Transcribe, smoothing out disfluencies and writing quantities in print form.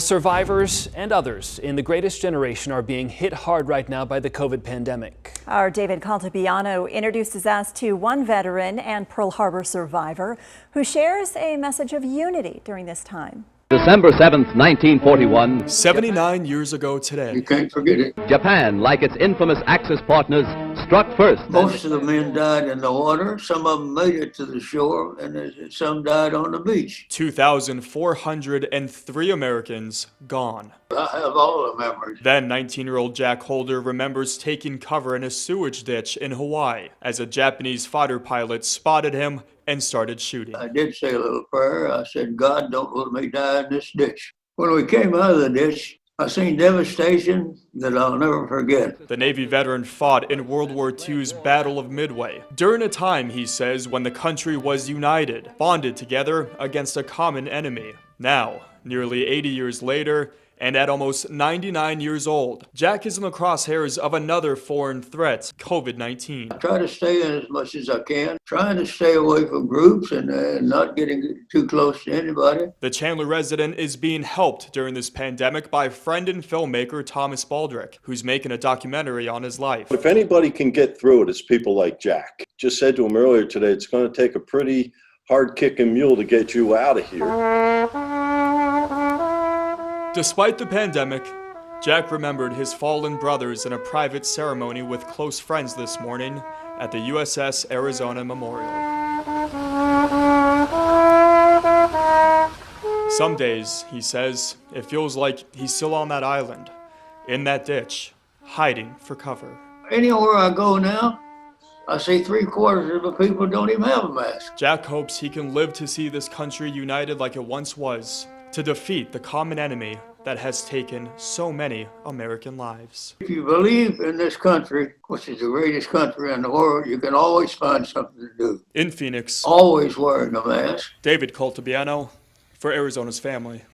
Survivors and others in the greatest generation are being hit hard right now by the COVID pandemic. Our David Caltabiano introduces us to one veteran and Pearl Harbor survivor who shares a message of unity during this time. December 7th, 1941. 79 years ago today. You can't forget it. Japan, like its infamous Axis partners, struck first. Most of the men died in the water. Some of them made it to the shore, and some died on the beach. 2,403 Americans gone. I have all the memories. Then 19-year-old Jack Holder remembers taking cover in a sewage ditch in Hawaii as a Japanese fighter pilot spotted him and started shooting. I did say a little prayer. I said, God, don't let me die in this ditch. When we came out of the ditch, I seen devastation that I'll never forget. The Navy veteran fought in World War II's Battle of Midway, during a time, he says, when the country was united, bonded together against a common enemy. Now, nearly 80 years later, and at almost 99 years old, Jack is in the crosshairs of another foreign threat, COVID-19. I try to stay in as much as I can, trying to stay away from groups and not getting too close to anybody. The Chandler resident is being helped during this pandemic by friend and filmmaker Thomas Baldrick, who's making a documentary on his life. If anybody can get through it, it's people like Jack. Just said to him earlier today, it's going to take a pretty hard-kicking mule to get you out of here. Despite the pandemic, Jack remembered his fallen brothers in a private ceremony with close friends this morning at the USS Arizona Memorial. Some days, he says, it feels like he's still on that island, in that ditch, hiding for cover. Anywhere I go now, I see 3/4 of the people don't even have a mask. Jack hopes he can live to see this country united like it once was, to defeat the common enemy that has taken so many American lives. If you believe in this country, which is the greatest country in the world, you can always find something to do. In Phoenix, Always wearing a mask. David Caltabiano for Arizona's Family.